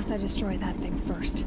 Unless I destroy that thing first.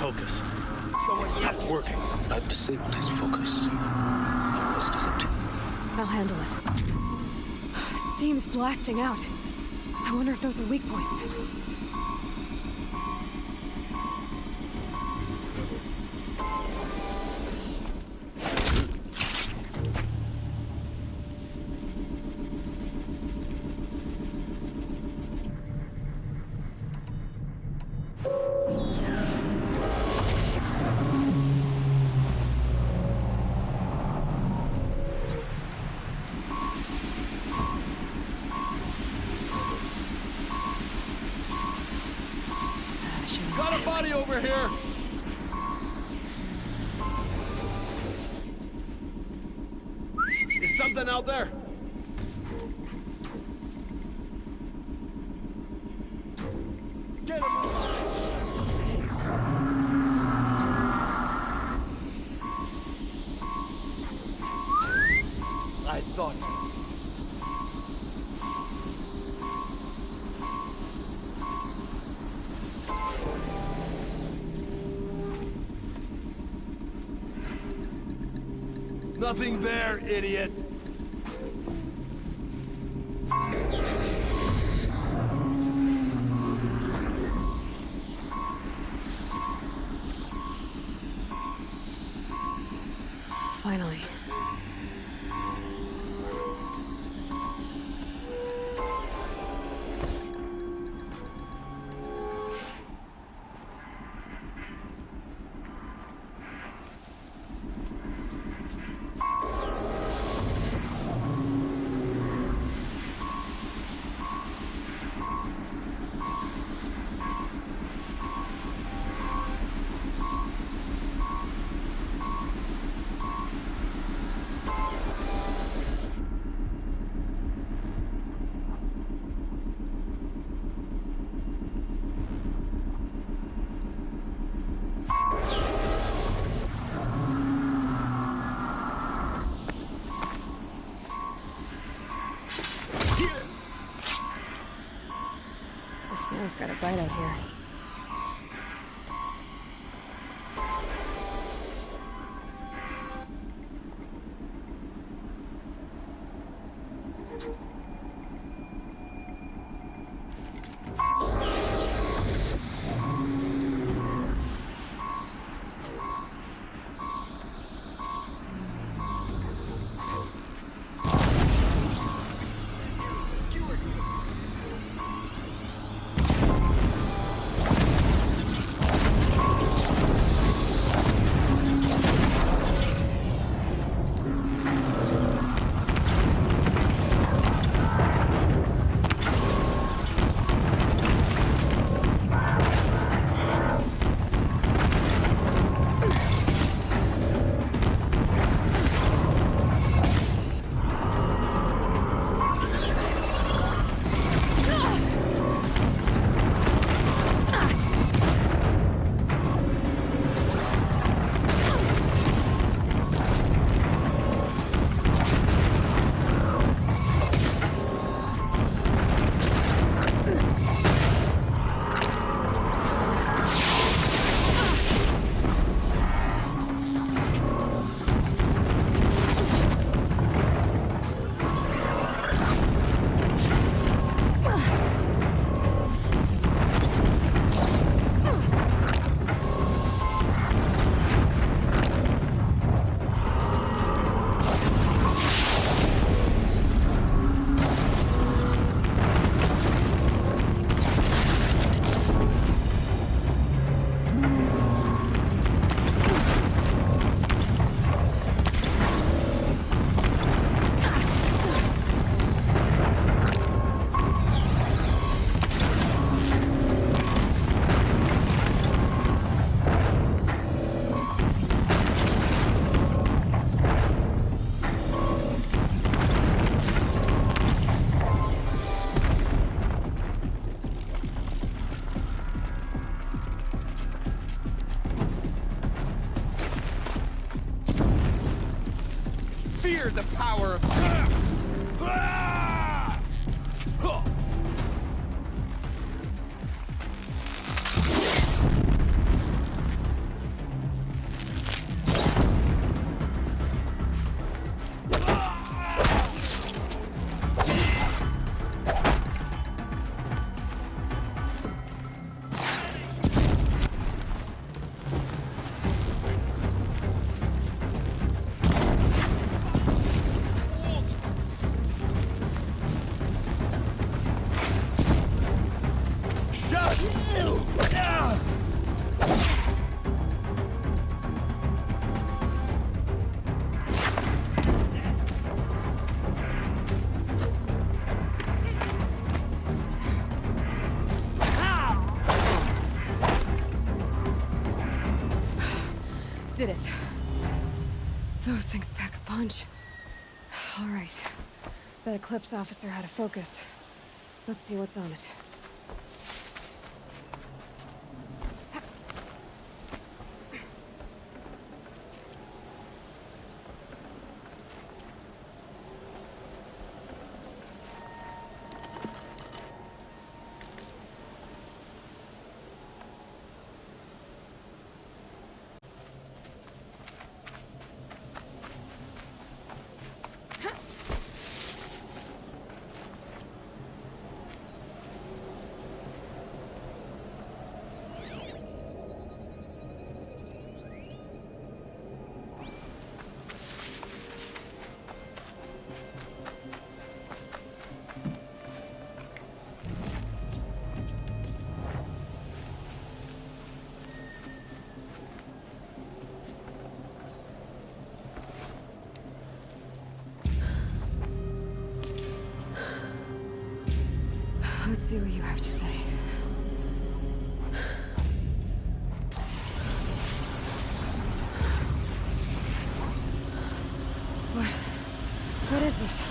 Focus. Stop working. I've disabled his focus. Focus is empty. I'll handle it. Steam's blasting out. I wonder if those are weak points. Got a body over here! Is something out there? Get him! I thought... Nothing there, idiot! Finally. The snow's got a bite out here. fear the power of... Did it. Those things pack a punch. All right. That Eclipse officer had a focus. Let's see what's on it. Let's see what you have to say. What is this?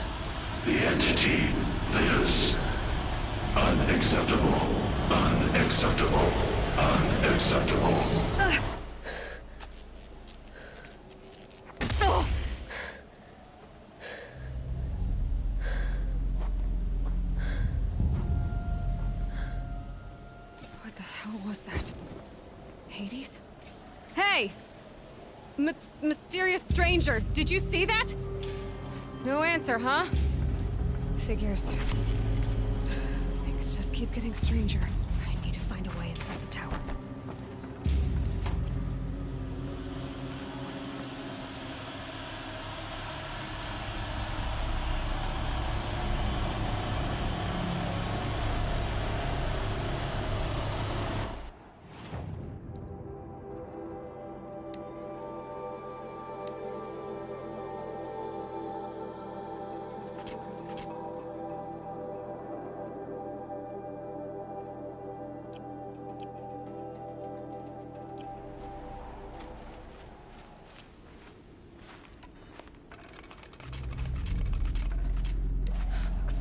The entity lives. Unacceptable. Unacceptable. Unacceptable. What the hell was that? Hades? Hey! Mysterious stranger, did you see that? No answer, huh? Figures. Things just keep getting stranger. I need to find a way inside the tower.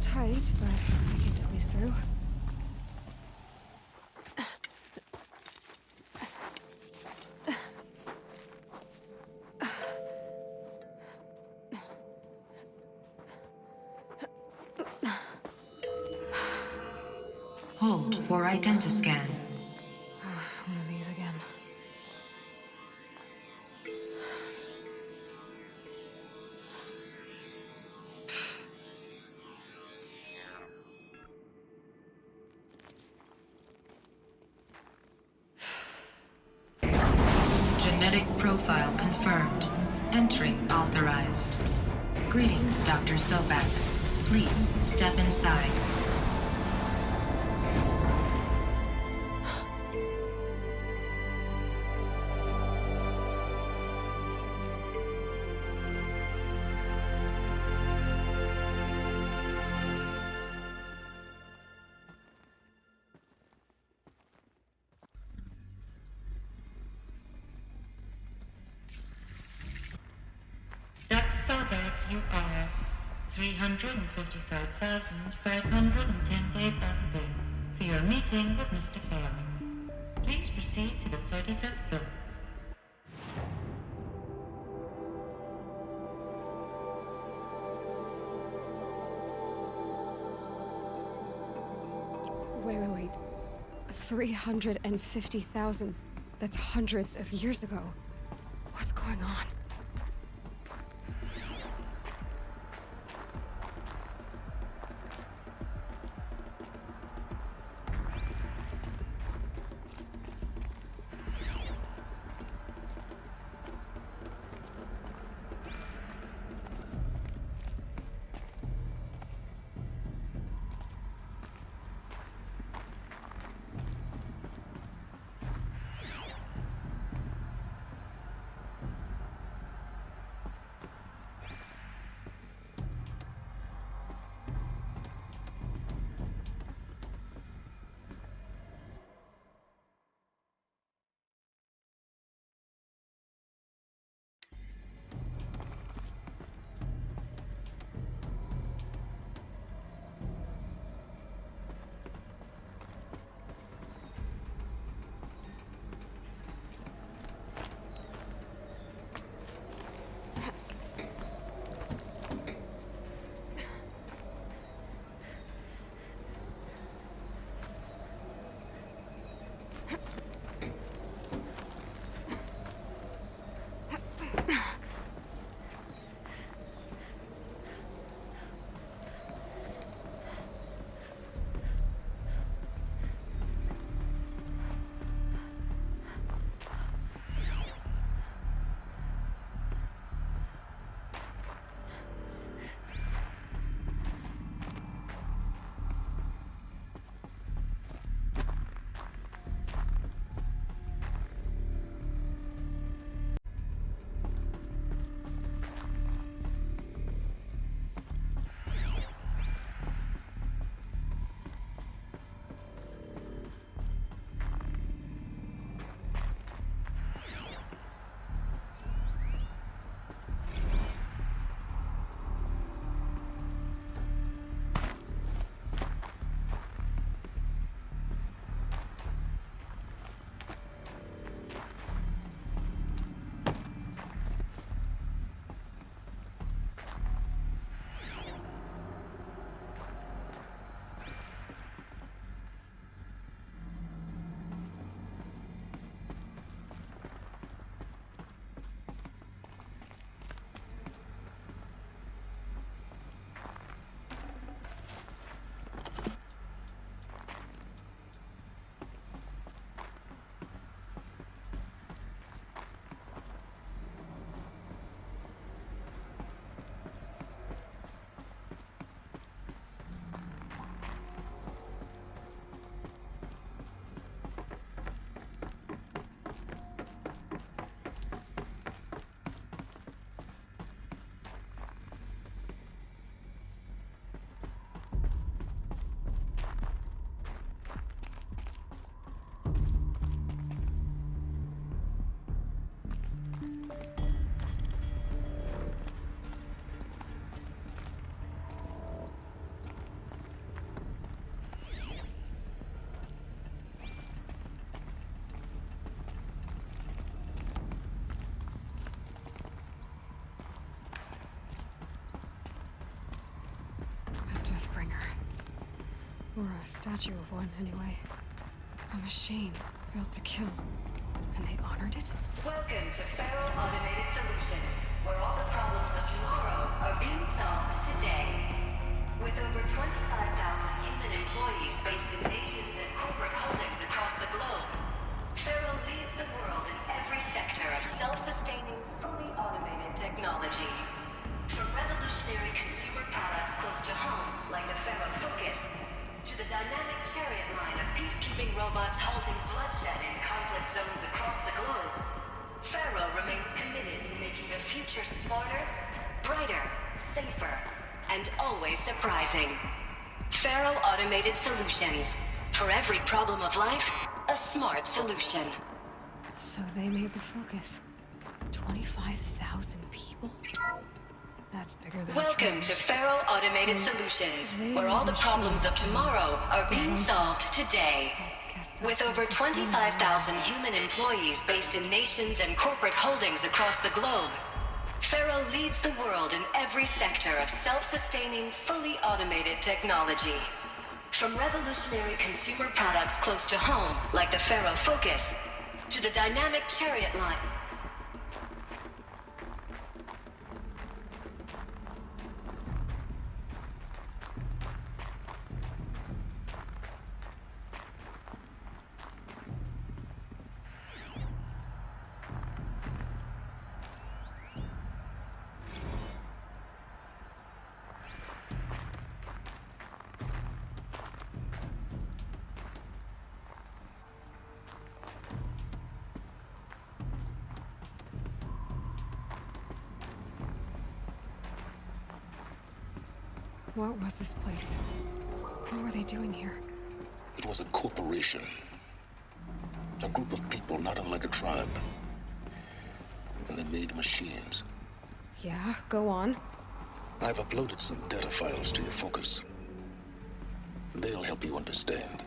Tight, but I can squeeze through. Hold for identiscan. One of these again. Genetic profile confirmed. Entry authorized. Greetings, Dr. Sobak. Please step inside. Dr. Sobek, you are 355,510 days overdue for your meeting with Mr. Fairman. Please proceed to the 35th floor. Wait. 350,000. That's hundreds of years ago. What's going on? Or a statue of one, anyway. A machine built to kill. And they honored it? Welcome to Feral Automated Solutions, where all the problems of tomorrow are being solved today. With over 25,000 human employees based in nations and corporate holdings across the globe, Feral leads the world in every sector of self-sustaining, fully automated technology. From revolutionary consumer products close to home, like the Feral Focus, to the dynamic chariot line of peacekeeping robots halting bloodshed in conflict zones across the globe, Feral remains committed to making the future smarter, brighter, safer, and always surprising. Feral Automated Solutions. For every problem of life, a smart solution. So they made the Focus. 25,000 people? That's bigger than Welcome to Feral Automated Solutions, where all the problems of tomorrow are being solved today. With over 25,000 human employees based in nations and corporate holdings across the globe, Feral leads the world in every sector of self-sustaining, fully automated technology. From revolutionary consumer products close to home, like the Pharaoh Focus, to the dynamic Chariot line. What was this place? What were they doing here? It was a corporation. A group of people not unlike a tribe. And they made machines. Yeah, go on. I've uploaded some data files to your focus. They'll help you understand.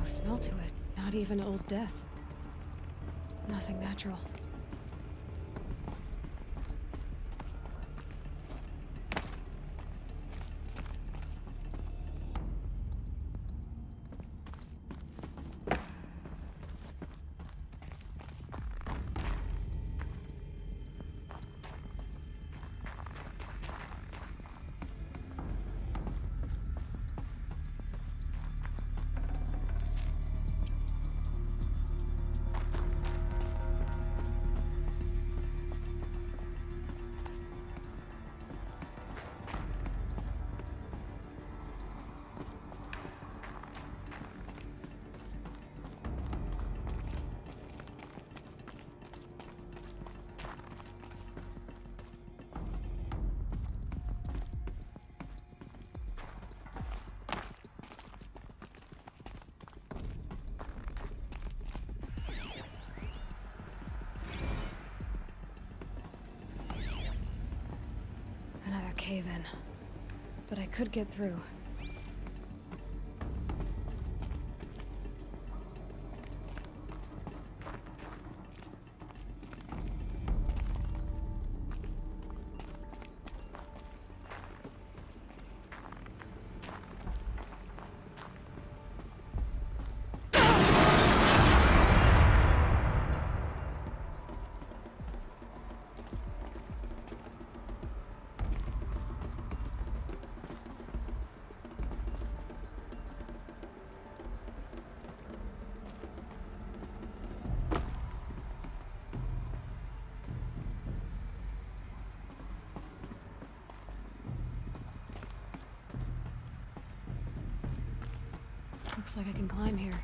Smell to it. Not even old death. Nothing natural. Another cave-in. But I could get through. Looks like I can climb here.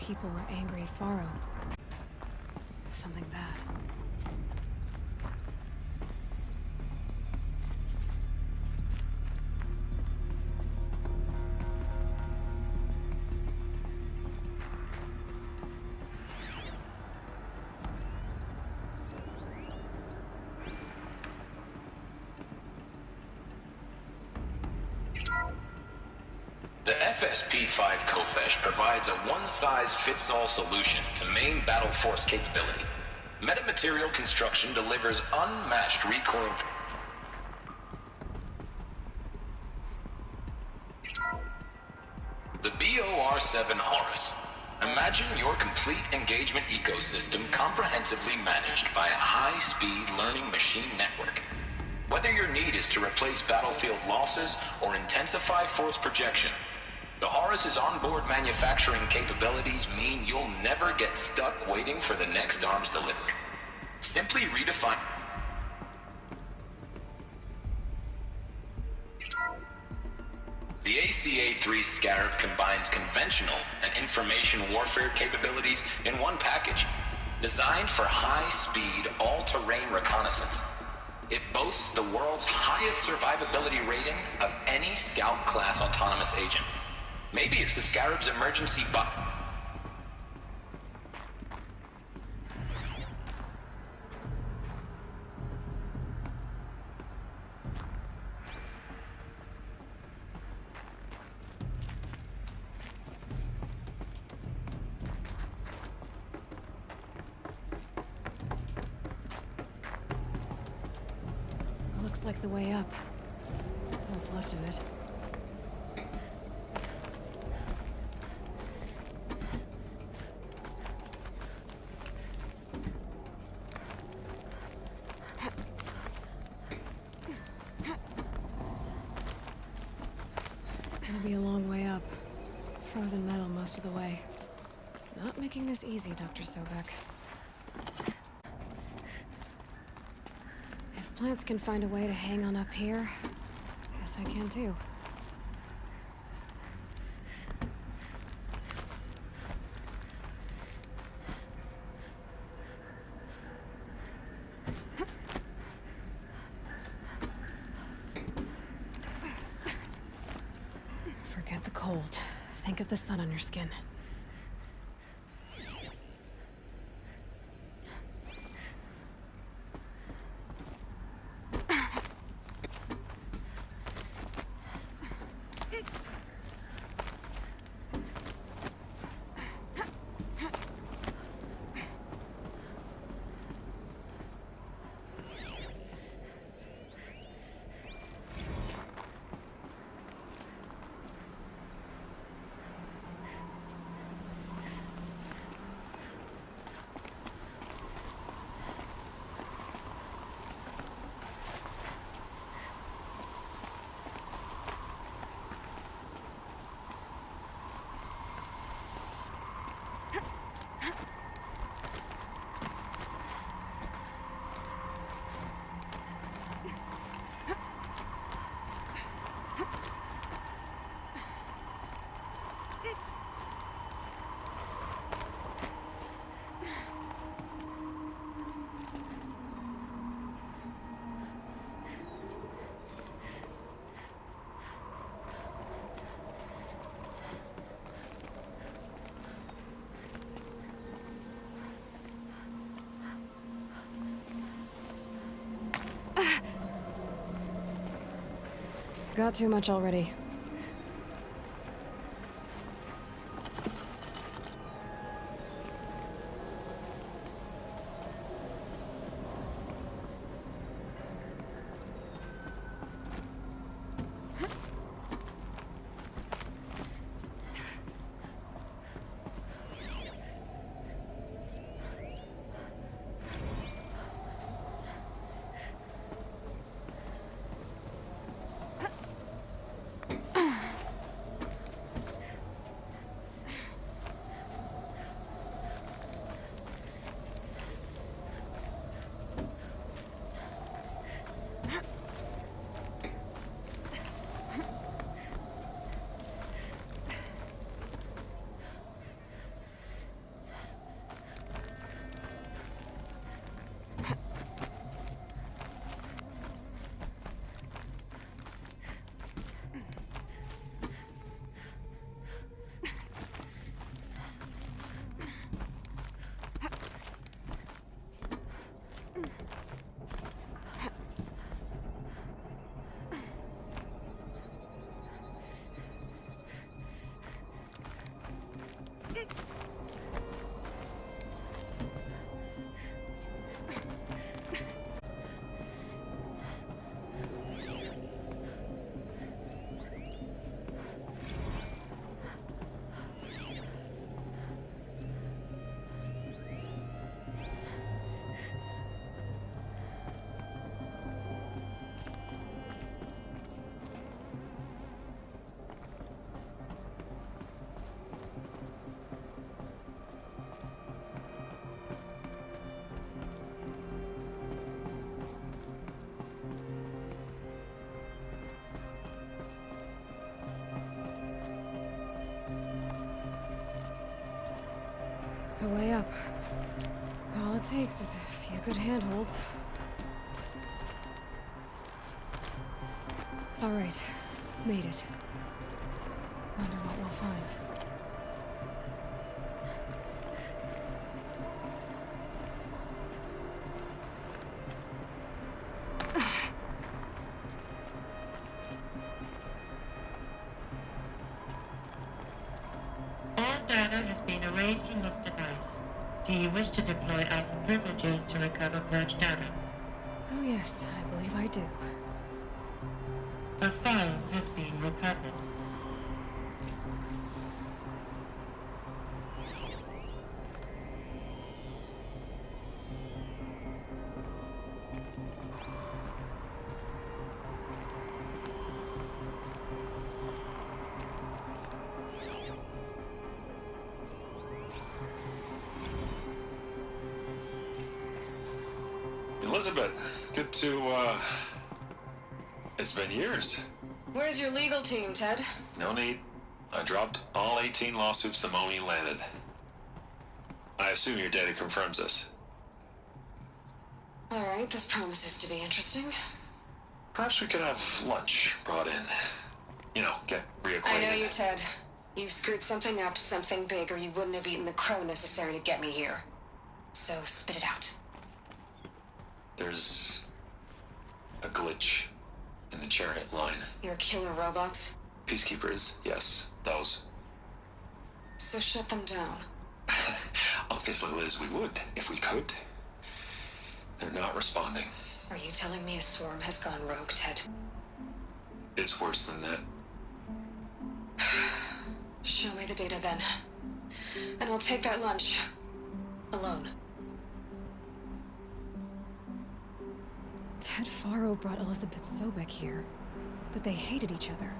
people were angry at Faro. Something bad. The FSP-5 Kopesh provides a one-size-fits-all solution to main battle force capability. Metamaterial construction delivers unmatched recoil. The BOR-7 Horus. Imagine your complete engagement ecosystem comprehensively managed by a high-speed learning machine network. Whether your need is to replace battlefield losses or intensify force projection, the Horus's onboard manufacturing capabilities mean you'll never get stuck waiting for the next arms delivery. Simply redefine. The ACA-3 Scarab combines conventional and information warfare capabilities in one package, designed for high-speed, all-terrain reconnaissance. It boasts the world's highest survivability rating of any Scout-class autonomous agent. Maybe it's the Scarab's emergency Looks like the way up. What's left of it. Gonna be a long way up. Frozen metal most of the way. Not making this easy, Dr. Sobek. If plants can find a way to hang on up here, guess I can too. Forget the cold. Think of the sun on your skin. Got too much already. the way up. All it takes is a few good handholds. All right, made it. Wonder what we'll find. All data has been erased from this device. Do you wish to deploy Alpha privileges to recover purged data? Oh yes, I believe I do. A file has been recovered. Elizabeth, good to, it's been years. Where's your legal team, Ted? No need. I dropped all 18 lawsuits the moment you landed. I assume your data confirms this. All right, this promises to be interesting. Perhaps we could have lunch brought in. You know, get reacquainted. I know you, Ted. You screwed something up, something big, or you wouldn't have eaten the crow necessary to get me here. So spit it out. There's a glitch in the chariot line. Your killer robots? Peacekeepers, yes, those. So shut them down. Obviously, Liz, we would, if we could. They're not responding. Are you telling me a swarm has gone rogue, Ted? It's worse than that. Show me the data then. And I'll take that lunch. Alone. Ted Faro brought Elizabeth Sobek here, but they hated each other.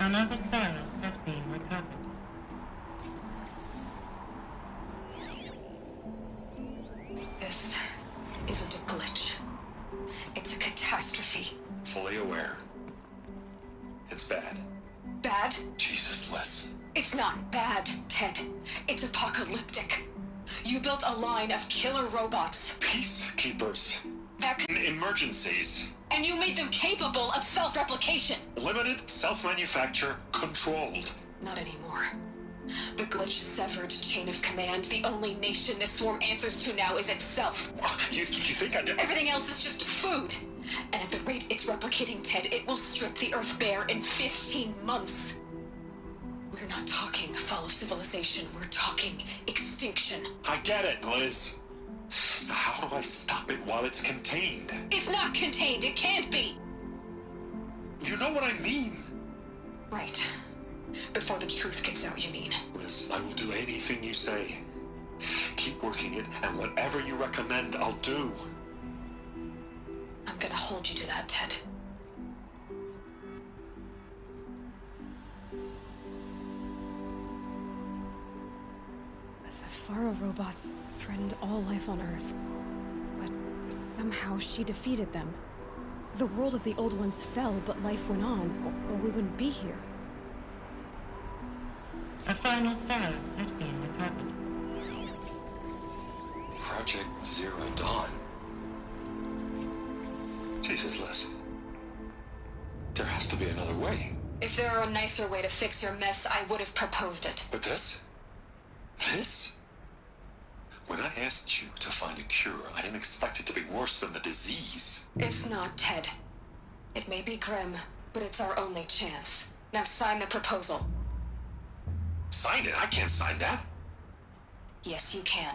Another file has been recovered. This isn't a glitch. It's a catastrophe. Fully aware. It's bad. Bad? Jesus, Liz. It's not bad, Ted. It's apocalyptic. You built a line of killer robots. Peacekeepers. In emergencies. And you made them capable of self-replication. Limited, self-manufacture, controlled. Not anymore. The glitch severed chain of command. The only nation this swarm answers to now is itself. You think I did? Everything else is just food. And at the rate it's replicating, Ted, it will strip the Earth bare in 15 months. We're not talking fall of civilization. We're talking extinction. I get it, Liz. So how do I stop it while it's contained? It's not contained. It can't be. You know what I mean. Right. Before the truth gets out, you mean? Liz, I will do anything you say. Keep working it, and whatever you recommend, I'll do. I'm gonna hold you to that, Ted. The Faro robots threatened all life on Earth. But somehow she defeated them. The world of the old ones fell, but life went on, or we wouldn't be here. A final file has been recovered. Project Zero Dawn. Jesus, Liz. There has to be another way. If there were a nicer way to fix your mess, I would have proposed it. But this? This? When I asked you to find a cure, I didn't expect it to be worse than the disease. It's not, Ted. It may be grim, but it's our only chance. Now sign the proposal. Sign it? I can't sign that. Yes, you can.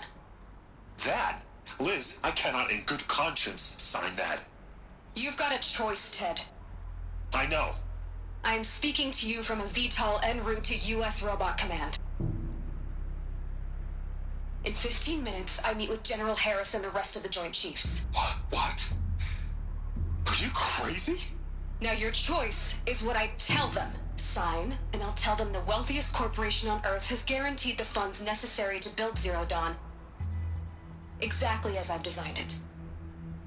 That? Liz, I cannot in good conscience sign that. You've got a choice, Ted. I know. I'm speaking to you from a VTOL en route to U.S. Robot Command. In 15 minutes, I meet with General Harris and the rest of the Joint Chiefs. What? Are you crazy? Now your choice is what I tell them. Sign, and I'll tell them the wealthiest corporation on Earth has guaranteed the funds necessary to build Zero Dawn. Exactly as I've designed it.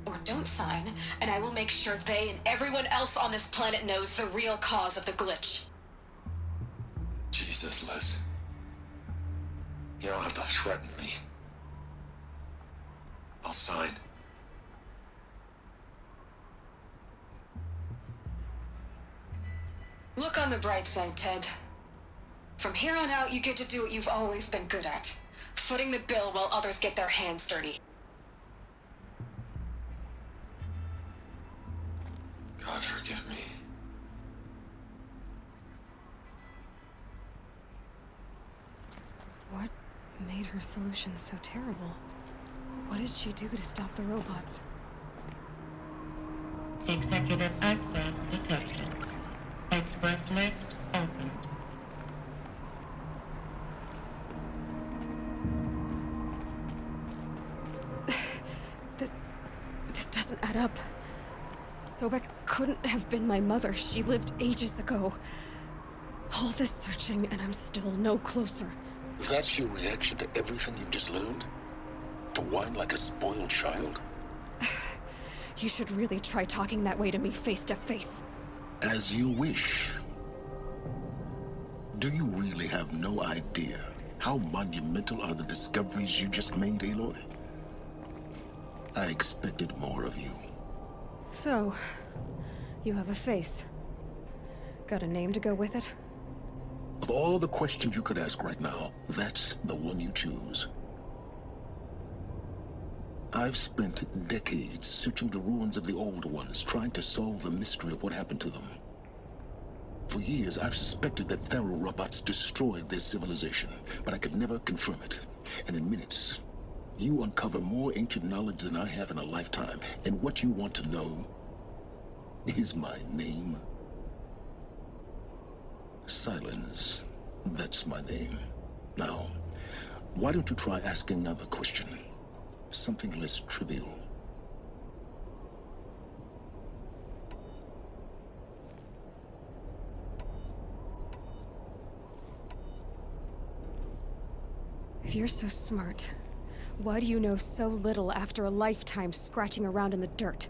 Or don't sign, and I will make sure they and everyone else on this planet knows the real cause of the glitch. Jesus, Liz. You don't have to threaten me. I'll sign. Look on the bright side, Ted. From here on out, you get to do what you've always been good at. Footing the bill while others get their hands dirty. God forgive me. What made her solution so terrible? What did she do to stop the robots? Executive access detected. Express lift opened. This doesn't add up. Sobek couldn't have been my mother. She lived ages ago. All this searching, and I'm still no closer. That's your reaction to everything you've just learned? To whine like a spoiled child? You should really try talking that way to me face to face. As you wish. Do you really have no idea how monumental are the discoveries you just made, Aloy? I expected more of you. So, you have a face. Got a name to go with it? Of all the questions you could ask right now, that's the one you choose. I've spent decades searching the ruins of the old ones, trying to solve the mystery of what happened to them. For years, I've suspected that Faro robots destroyed their civilization, but I could never confirm it. And in minutes, you uncover more ancient knowledge than I have in a lifetime. And what you want to know is my name. Silence. That's my name. Now, why don't you try asking another question? Something less trivial. If you're so smart, why do you know so little after a lifetime scratching around in the dirt?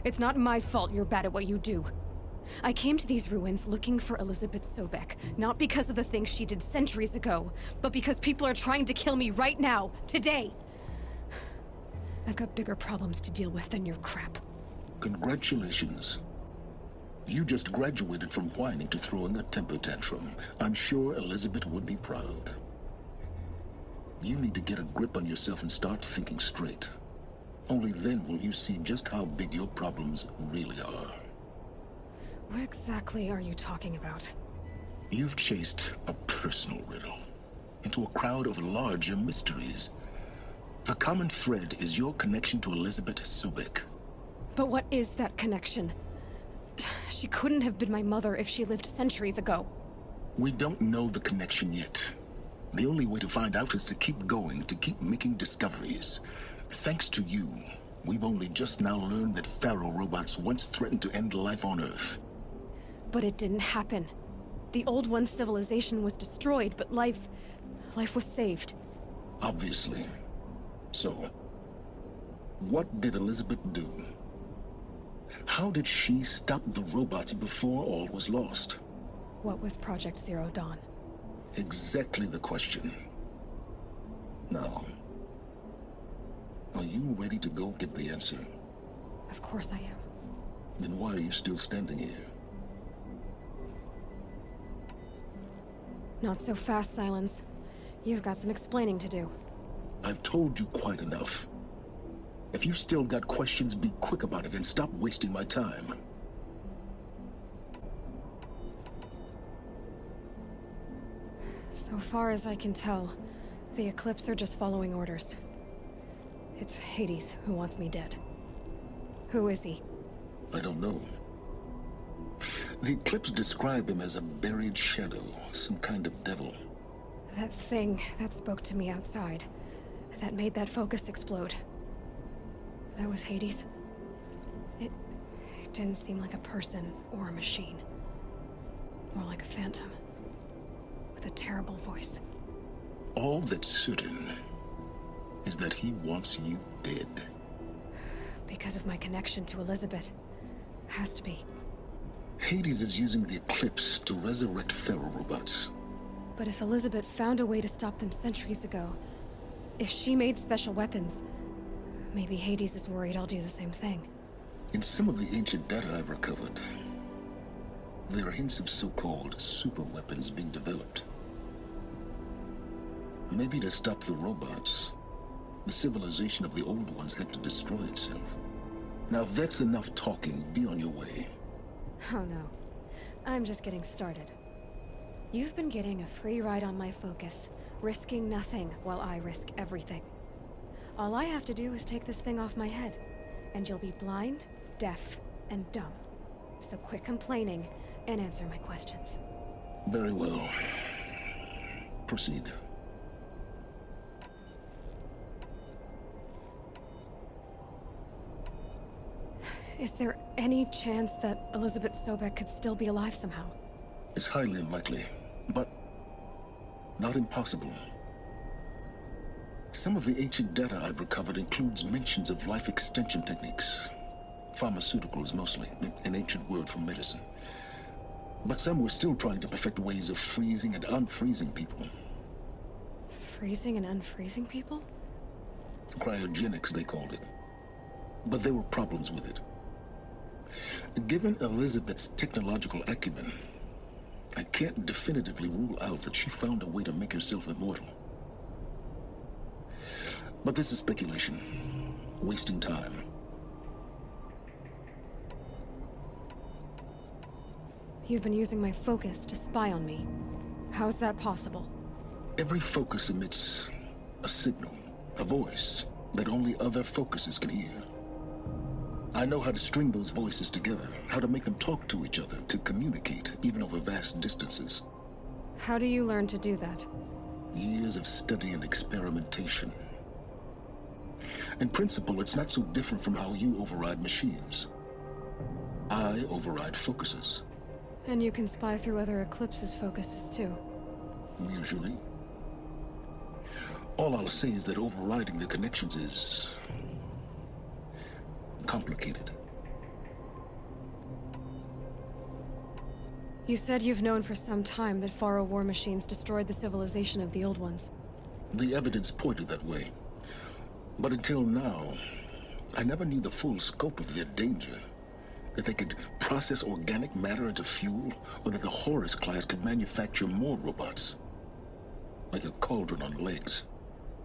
It's not my fault you're bad at what you do. I came to these ruins looking for Elizabeth Sobek, not because of the things she did centuries ago, but because people are trying to kill me right now, today. I've got bigger problems to deal with than your crap. Congratulations. You just graduated from whining to throwing a temper tantrum. I'm sure Elizabeth would be proud. You need to get a grip on yourself and start thinking straight. Only then will you see just how big your problems really are. What exactly are you talking about? You've chased a personal riddle into a crowd of larger mysteries. The common thread is your connection to Elizabeth Sobek. But what is that connection? She couldn't have been my mother if she lived centuries ago. We don't know the connection yet. The only way to find out is to keep going, to keep making discoveries. Thanks to you, we've only just now learned that Faro robots once threatened to end life on Earth. But it didn't happen. The Old One's civilization was destroyed, but life was saved. Obviously. So, what did Elizabeth do? How did she stop the robots before all was lost? What was Project Zero Dawn? Exactly the question. Now, are you ready to go get the answer? Of course I am. Then why are you still standing here? Not so fast, Silence. You've got some explaining to do. I've told you quite enough. If you still got questions, be quick about it and stop wasting my time. So far as I can tell, the Eclipse are just following orders. It's Hades who wants me dead. Who is he? I don't know. The Eclipse describe him as a buried shadow, some kind of devil. That thing that spoke to me outside, that made that focus explode. That was Hades. It didn't seem like a person or a machine. More like a phantom. With a terrible voice. All that's certain is that he wants you dead. Because of my connection to Elizabeth. Has to be. Hades is using the Eclipse to resurrect Faro robots. But if Elizabeth found a way to stop them centuries ago, if she made special weapons, maybe Hades is worried I'll do the same thing. In some of the ancient data I've recovered, there are hints of so-called super weapons being developed. Maybe to stop the robots, the civilization of the old ones had to destroy itself. Now if that's enough talking, be on your way. Oh no. I'm just getting started. You've been getting a free ride on my focus, risking nothing while I risk everything. All I have to do is take this thing off my head, and you'll be blind, deaf, and dumb. So quit complaining and answer my questions. Very well. Proceed. Is there any chance that Elizabeth Sobek could still be alive somehow? It's highly unlikely, but not impossible. Some of the ancient data I've recovered includes mentions of life extension techniques. Pharmaceuticals mostly, an ancient word for medicine. But some were still trying to perfect ways of freezing and unfreezing people. Freezing and unfreezing people? Cryogenics, they called it. But there were problems with it. Given Elizabeth's technological acumen, I can't definitively rule out that she found a way to make herself immortal. But this is speculation, wasting time. You've been using my focus to spy on me. How's that possible? Every focus emits a signal, a voice, that only other focuses can hear. I know how to string those voices together, how to make them talk to each other, to communicate, even over vast distances. How do you learn to do that? Years of study and experimentation. In principle, it's not so different from how you override machines. I override focuses. And you can spy through other Eclipse's focuses too. Usually. All I'll say is that overriding the connections is complicated. You said you've known for some time that Faro war machines destroyed the civilization of the old ones. The evidence pointed that way. But until now, I never knew the full scope of their danger. That they could process organic matter into fuel, or that the Horus class could manufacture more robots. Like a cauldron on legs.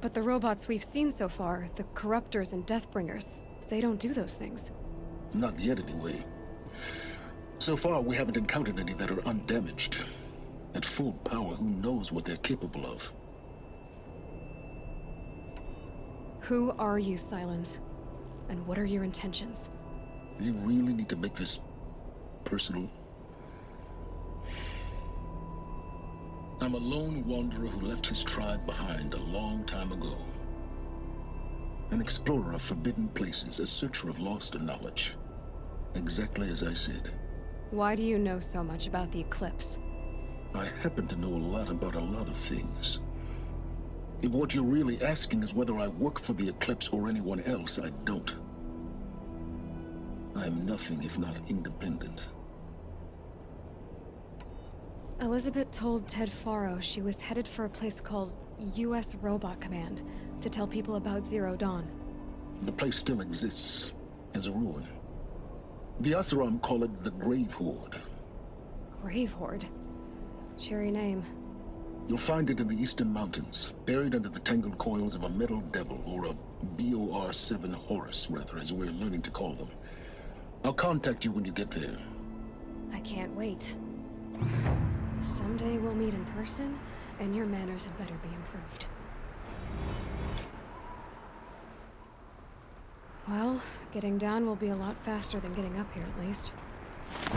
But the robots we've seen so far, the Corruptors and Deathbringers, they don't do those things. Not yet, anyway. So far, we haven't encountered any that are undamaged. At full power, who knows what they're capable of? Who are you, Silence? And what are your intentions? You really need to make this personal? I'm a lone wanderer who left his tribe behind a long time ago. An explorer of forbidden places, a searcher of lost knowledge. Exactly as I said. Why do you know so much about the Eclipse? I happen to know a lot about a lot of things. If what you're really asking is whether I work for the Eclipse or anyone else, I don't. I am nothing if not independent. Elizabeth told Ted Faro she was headed for a place called U.S. Robot Command to tell people about Zero Dawn. The place still exists, as a ruin. The Asaram call it the Grave Horde. Grave Horde? Cheery name. You'll find it in the Eastern Mountains, buried under the tangled coils of a metal devil, or a BOR-7 Horus, rather, as we're learning to call them. I'll contact you when you get there. I can't wait. Someday we'll meet in person, and your manners had better be improved. Well, getting down will be a lot faster than getting up here, at least.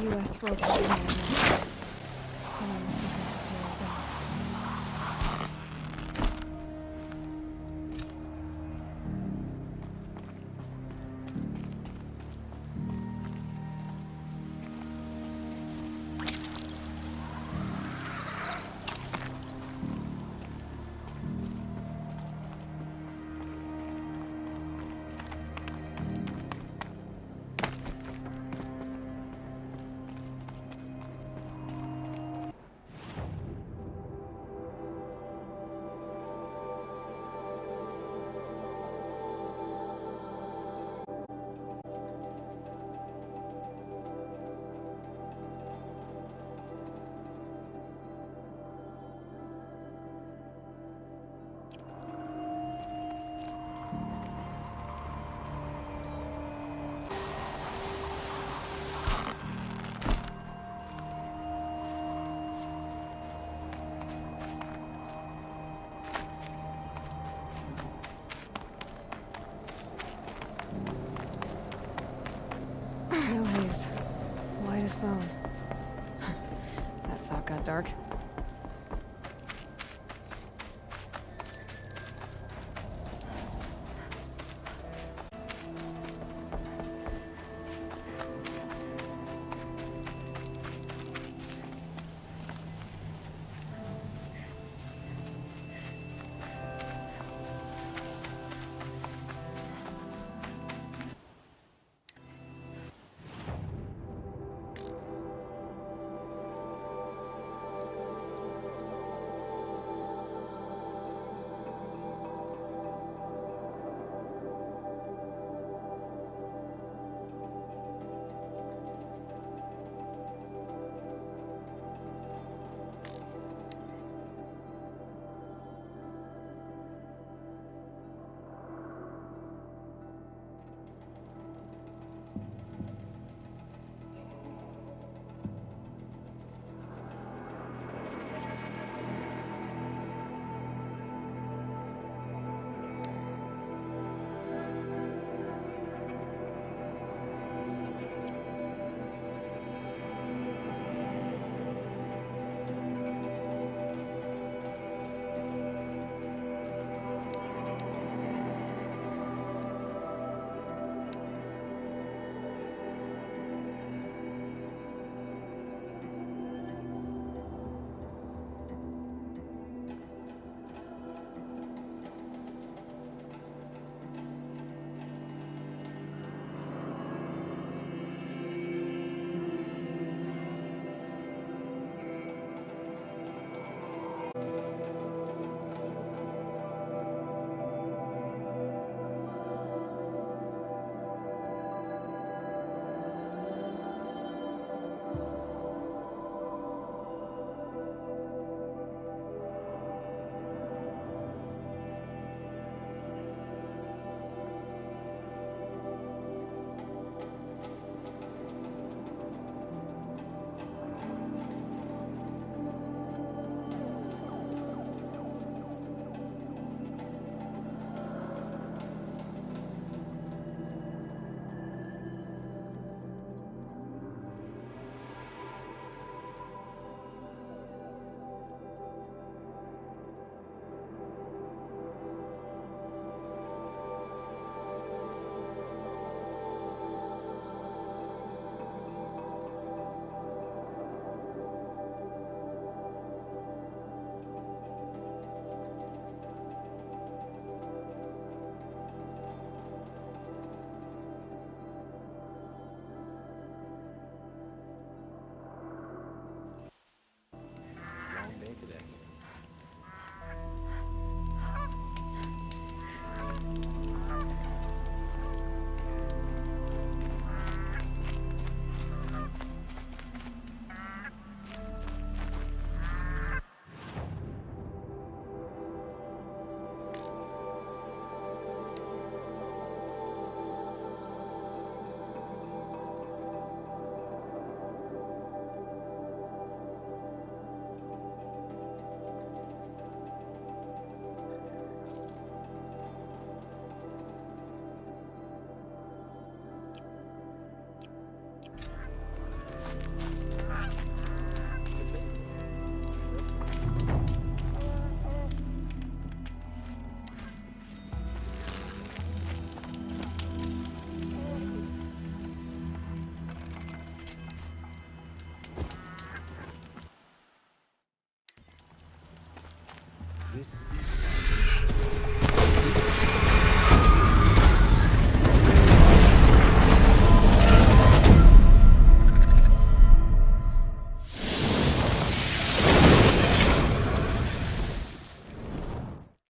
U.S. Robot Command. Telling the secrets of Zero Dawn. his phone. That thought got dark.